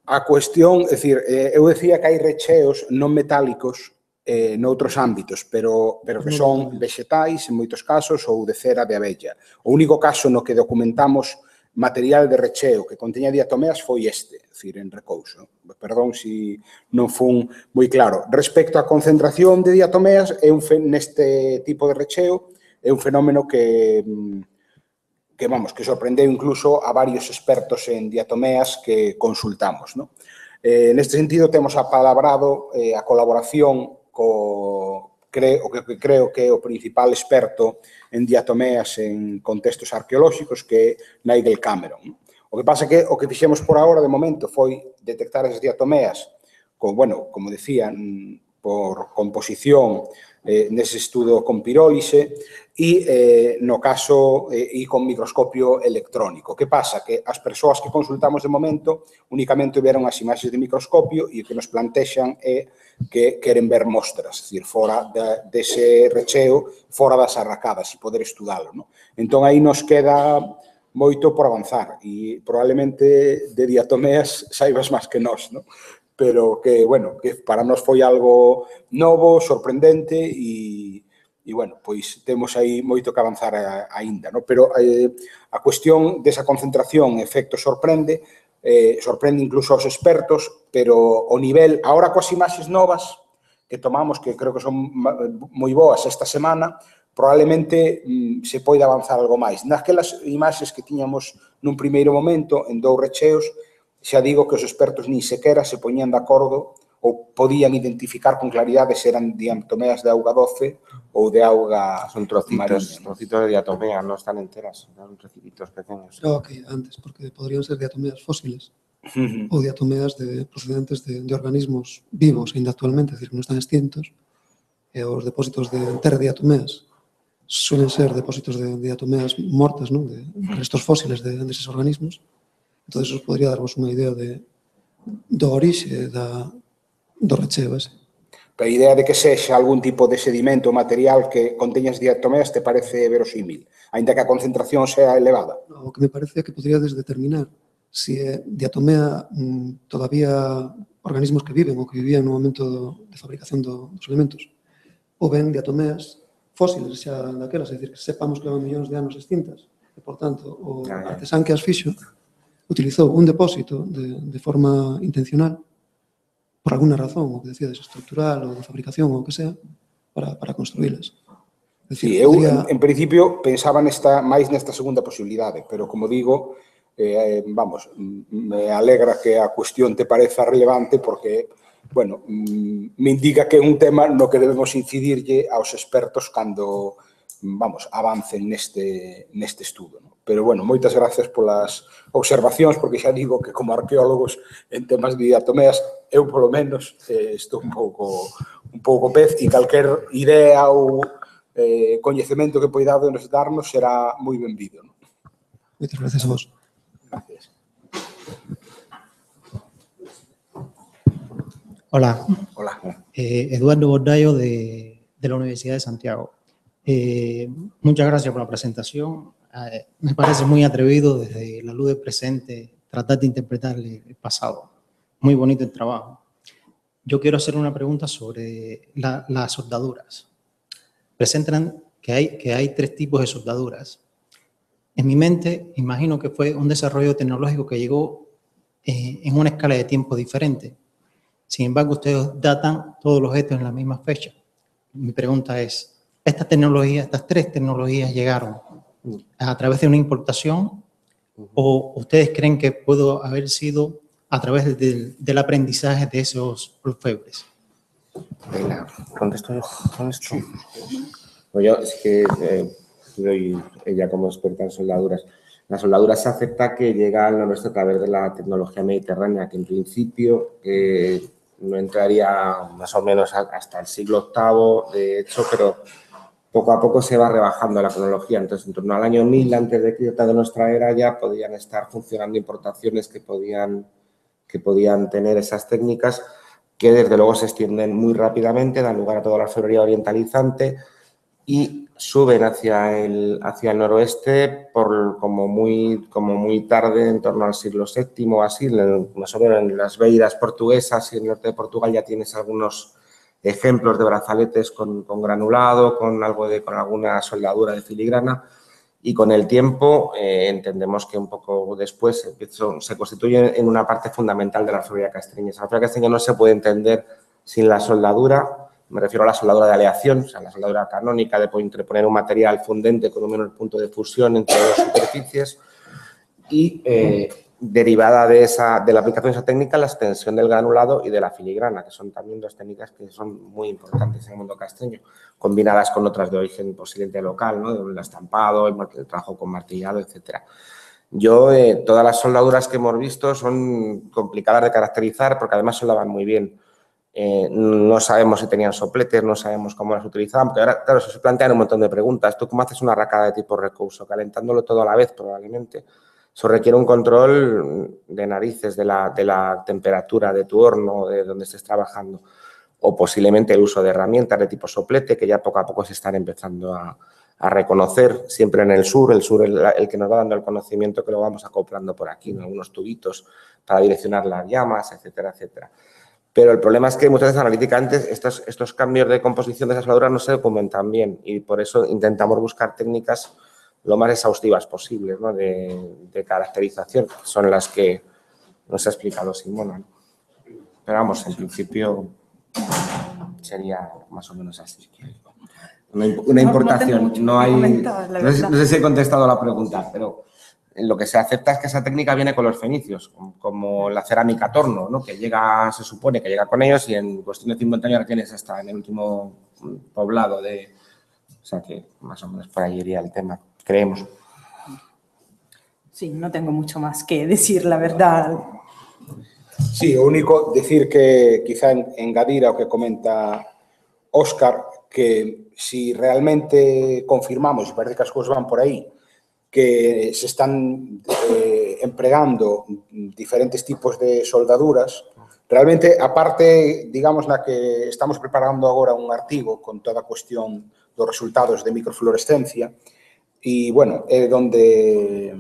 A cuestión, é dicir, eu decía que hai recheos non metálicos noutros ámbitos, pero que son vegetais en moitos casos ou de cera de abella. O único caso no que documentamos material de recheo que conteña diatomeas foi este, é dicir, en Recouso. Perdón se non fun moi claro. Respecto á concentración de diatomeas, neste tipo de recheo, é un fenómeno que sorprendeu incluso a varios expertos en diatomeas que consultamos, ¿no? Neste sentido, temos apalabrado a colaboración que creo que é o principal experto en diatomeas en contextos arqueolóxicos, que é Nigel Cameron. O que pasa que o que fixemos por agora, de momento, foi detectar as diatomeas, como decían, por composición nese estudo con pirólise, e no caso e con microscopio electrónico. Que pasa? Que as persoas que consultamos de momento únicamente veron as imaxes de microscopio e o que nos plantexan é que queren ver mostras, es decir, fora dese recheo, fora das arracadas e poder estudalo. Entón, aí nos queda moito por avanzar e probablemente de diatomeas saibas máis que nós, pero que, bueno, que para nós foi algo novo, sorprendente e bueno, pois temos aí moito que avanzar aínda, pero a cuestión desa concentración e efecto sorprende incluso aos expertos, pero o nivel, agora coas imaxes novas que tomamos, que creo que son moi boas esta semana, probablemente se poida avanzar algo máis. Naquelas imaxes que tiñamos nun primeiro momento, en 2 recheos, xa digo que os expertos nin sequera se poñían de acordo ou podían identificar con claridade se eran diatomeas de auga doce ou de auga son trocitos de diatomea, non están enteras, son trocitos pequeños. Creo que antes, porque podrían ser diatomeas fósiles ou diatomeas procedentes de organismos vivos ainda actualmente, é dicir, que non están extintos, e os depósitos de terdiatomeas suelen ser depósitos de diatomeas mortas, de restos fósiles de esos organismos. Entón, eso podría darvos unha idea do orixe do recheo ese. A idea de que sexa algún tipo de sedimento material que conteñas diatomeas te parece verosímil, aínda que a concentración sea elevada? O que me parece é que podríades determinar se é diatomea todavía organismos que viven ou que vivían no momento de fabricación dos elementos, ou ben diatomeas fósiles xa daquelas, é dicir, que sepamos que levan millóns de anos extintas, e, por tanto, o artesán que as fixo utilizou un depósito de forma intencional por alguna razón, o que decíades, estructural ou de fabricación ou o que sea, para construílas. Sí, eu, en principio, pensaba máis nesta segunda posibilidade, pero, como digo, vamos, me alegra que a cuestión te pareza relevante porque, bueno, me indica que é un tema no que debemos incidirlle aos expertos cando, vamos, avancen neste estudo. Pero, bueno, moitas gracias polas observacións, porque xa digo que como arqueólogos en temas de diatomeas, eu, polo menos, estou un pouco pez e calquer idea ou coñecemento que poidades darnos será moi benvido. Moitas gracias a vos. Gracias. Hola. Hola. Eduardo Bordayo de la Universidad de Santiago. Muchas gracias por la presentación. Me parece muy atrevido desde la luz del presente tratar de interpretar el pasado. Muy bonito el trabajo. Yo quiero hacer una pregunta sobre las soldaduras. Presentan que hay 3 tipos de soldaduras. En mi mente, imagino que fue un desarrollo tecnológico que llegó en una escala de tiempo diferente. Sin embargo, ustedes datan todos los hechos en la misma fecha. Mi pregunta es, estas 3 tecnologías llegaron a través de una importación o ustedes creen que pudo haber sido a través del aprendizaje de esos orfebres? ¿Contesto yo con esto? Pues yo es que doy ella como experta en soldaduras. La soldadura se acepta que llega al noroeste a través de la tecnología mediterránea, que en principio no entraría más o menos hasta el siglo VIII, de hecho, pero poco a poco se va rebajando la cronología. Entonces, en torno al año 1000 antes de nuestra era ya podían estar funcionando importaciones que podían tener esas técnicas que desde luego se extienden muy rápidamente, dan lugar a toda la orfebrería orientalizante y suben hacia el noroeste como muy tarde, en torno al siglo VII o así, más o menos en las Beiras portuguesas y en el norte de Portugal ya tienes algunos ejemplos de brazaletes con granulado, con alguna soldadura de filigrana y con el tiempo entendemos que un poco después se constituye en una parte fundamental de la orfebrería castreña. La orfebrería castreña no se puede entender sin la soldadura, me refiero a la soldadura de aleación, o sea, la soldadura canónica de interponer un material fundente con un menor punto de fusión entre dos superficies y derivada de la aplicación de esa técnica, la extensión del granulado y de la filigrana, que son también 2 técnicas que son muy importantes en el mundo castreño, combinadas con otras de origen posiblemente local, ¿no? El estampado, el trabajo con martillado, etc. Todas las soldaduras que hemos visto son complicadas de caracterizar porque además soldaban muy bien. No sabemos si tenían sopletes, no sabemos cómo las utilizaban, porque ahora, claro, se plantean un montón de preguntas. ¿Tú cómo haces una arracada de tipo recouso? Calentándolo todo a la vez, probablemente. Eso requiere un control de narices de la temperatura de tu horno, de donde estés trabajando, o posiblemente el uso de herramientas de tipo soplete, que ya poco a poco se están empezando a reconocer, siempre en el sur es el que nos va dando el conocimiento, que lo vamos acoplando por aquí, en algunos tubitos para direccionar las llamas, etcétera, etcétera. Pero el problema es que muchas veces analíticamente estos cambios de composición de esas soldaduras no se documentan bien y por eso intentamos buscar técnicas lo más exhaustivas posibles, ¿no? de caracterización, que son las que nos ha explicado Simona, ¿no? Pero vamos, en principio sería más o menos así. Una importación, no sé si he contestado la pregunta, pero lo que se acepta es que esa técnica viene con los fenicios, como la cerámica torno, ¿no? Que llega, se supone que llega con ellos y en cuestión de 50 años la tienes hasta en el último poblado de... O sea que más o menos por ahí iría el tema, creemos. Sí, no tengo mucho más que decir, la verdad. Sí, o único decir que quizá engadir ao que comenta Óscar, que si realmente confirmamos, e parece que as cousas van por aí, que se están empregando diferentes tipos de soldaduras, realmente, a parte, digamos, na que estamos preparando agora un artigo con toda a cuestión dos resultados de microfluorescencia, e, bueno, é onde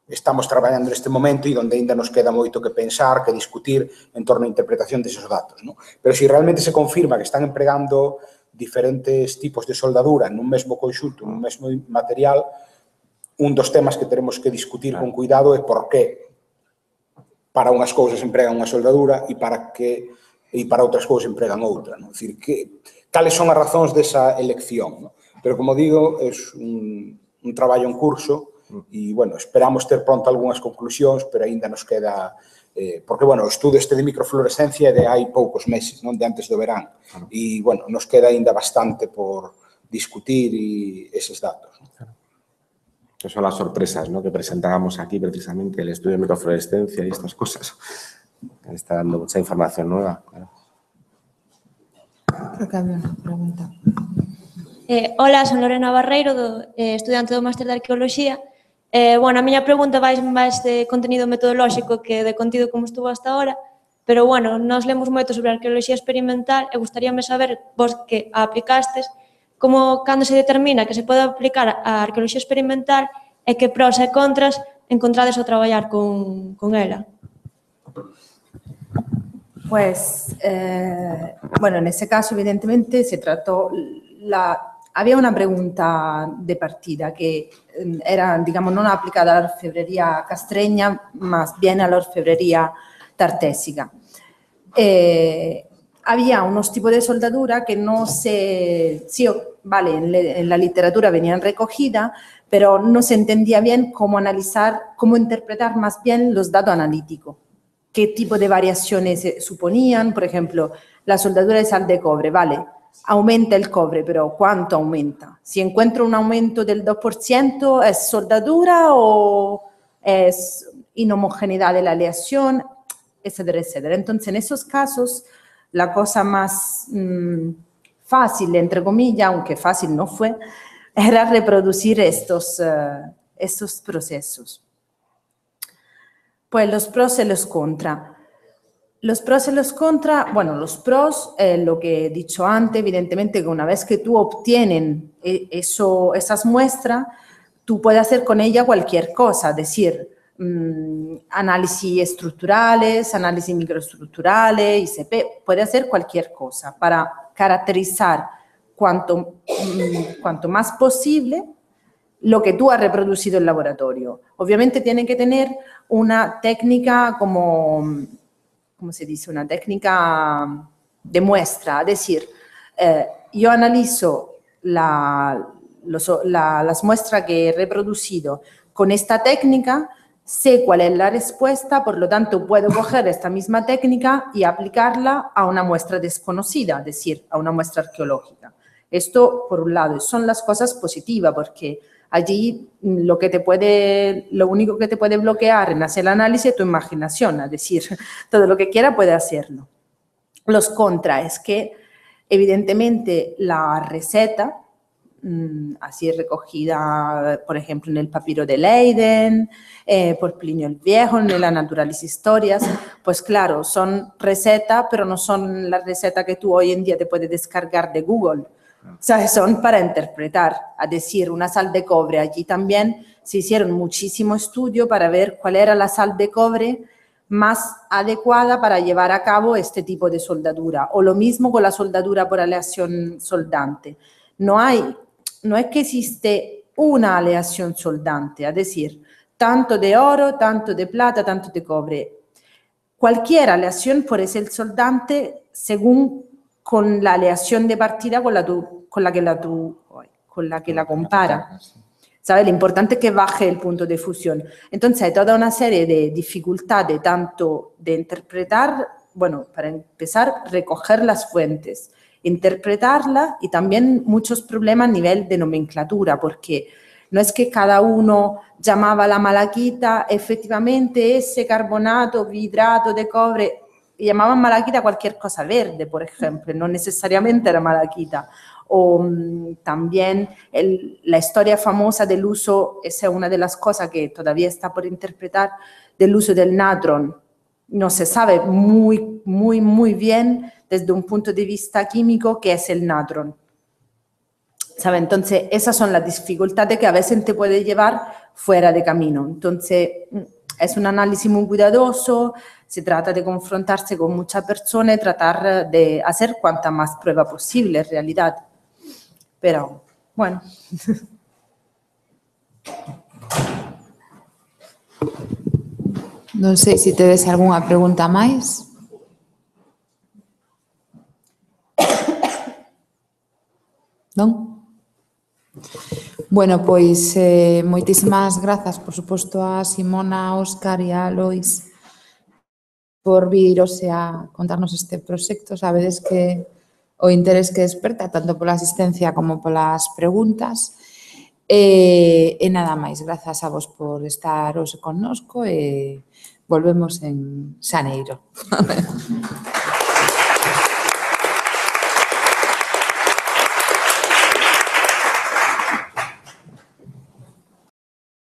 estamos traballando neste momento e onde ainda nos queda moito que pensar, que discutir en torno á interpretación deses datos, ¿no? Pero se realmente se confirma que están empregando diferentes tipos de soldadura nun mesmo conxunto, nun mesmo material, un dos temas que teremos que discutir con cuidado é por qué para unhas cousas empregan unha soldadura e para outras cousas empregan outra, ¿no? É dicir, cales son as razóns desa elección, ¿no? Pero, como digo, é un traballo en curso e, bueno, esperamos ter pronto algunhas conclusións, pero aínda nos queda... porque, bueno, o estudo este de microfluorescencia é de hai poucos meses, non de antes do verán. E, bueno, nos queda aínda bastante por discutir eses datos, ¿no? Que son las sorpresas, ¿no? Que presentábamos aquí precisamente, el estudio de microfluorescencia y estas cosas. Está dando mucha información nueva. Claro. Creo que había una pregunta. Hola, son Lorena Barreiro, estudiante do Máster de Arqueoloxía. Bueno, a miña pregunta vai máis de conteúdo metodolóxico que de contido como estuvo hasta ahora, pero, bueno, nós lemos moito sobre arqueoloxía experimental e gustaríame saber, vos que a aplicastes, como cando se determina que se pode aplicar a arqueoloxía experimental e que pros e contras encontrades ao traballar con ela. Pues, bueno, en ese caso, evidentemente, se trató... Había una pregunta de partida que era, digamos, non aplicada a la orfebrería castreña, más bien a la orfebrería tartésica. Había unos tipos de soldadura que no se... Sí, vale, en la literatura venían recogidas, pero no se entendía bien cómo analizar, cómo interpretar más bien los datos analíticos. Qué tipo de variaciones suponían, por ejemplo, la soldadura de sal de cobre, vale, aumenta el cobre, pero ¿cuánto aumenta? Si encuentro un aumento del 2%, ¿es soldadura o es inhomogeneidad de la aleación? Etcétera, etcétera. Entonces, en esos casos, la cosa más fácil, entre comillas, aunque fácil no fue, era reproducir estos procesos. Pues los pros y los contras. Los pros y los contras, bueno, los pros, lo que he dicho antes, evidentemente que una vez que tú obtienes esas muestras, tú puedes hacer con ella cualquier cosa, es decir, análisis estructurales, análisis microestructurales, ICP, puede hacer cualquier cosa para caracterizar cuanto más posible lo que tú has reproducido en el laboratorio. Obviamente tiene que tener una técnica como, ¿cómo se dice? Una técnica de muestra, es decir, yo analizo las muestras que he reproducido con esta técnica, sé cuál es la respuesta, por lo tanto puedo coger esta misma técnica y aplicarla a una muestra desconocida, es decir, a una muestra arqueológica. Esto, por un lado, son las cosas positivas, porque allí lo único que te puede bloquear en hacer el análisis es tu imaginación, es decir, todo lo que quiera puede hacerlo. Los contra es que, evidentemente, la receta, así recogida, por ejemplo, en el papiro de Leiden, por Plinio el Viejo, en la Naturalis Historias, pues claro, son recetas, pero no son la receta que tú hoy en día te puedes descargar de Google. O sea, son para interpretar, a decir, una sal de cobre. Allí también se hicieron muchísimo estudio para ver cuál era la sal de cobre más adecuada para llevar a cabo este tipo de soldadura. O lo mismo con la soldadura por aleación soldante. No es que existe una aleación soldante, es decir, tanto de oro, tanto de plata, tanto de cobre. Cualquier aleación puede ser soldante según con la aleación de partida con la que la compara. ¿Sabe? Lo importante es que baje el punto de fusión. Entonces hay toda una serie de dificultades, tanto de interpretar, bueno, para empezar, recoger las fuentes, interpretarla y también muchos problemas a nivel de nomenclatura, porque no es que cada uno llamaba la malaquita efectivamente ese carbonato, hidrato de cobre, y llamaban malaquita cualquier cosa verde, por ejemplo, no necesariamente era malaquita. O también la historia famosa del uso, esa es una de las cosas que todavía está por interpretar, del uso del natron. No se sabe muy bien desde un punto de vista químico qué es el natron. ¿Sabe? Entonces, esas son las dificultades que a veces te puede llevar fuera de camino. Entonces, es un análisis muy cuidadoso, se trata de confrontarse con muchas personas y tratar de hacer cuanta más prueba posible en realidad. Pero, bueno. Non sei se tedes algunha pregunta máis. Non? Bueno, pois moitísimas grazas, por suposto, a Simona, a Óscar e a Lois por vir hoxe a contarnos este proxecto. Sabedes que o interés que desperta, tanto pola asistencia como polas preguntas. E nada máis, grazas a vos por estar hoxe connosco e volvemos en xaneiro.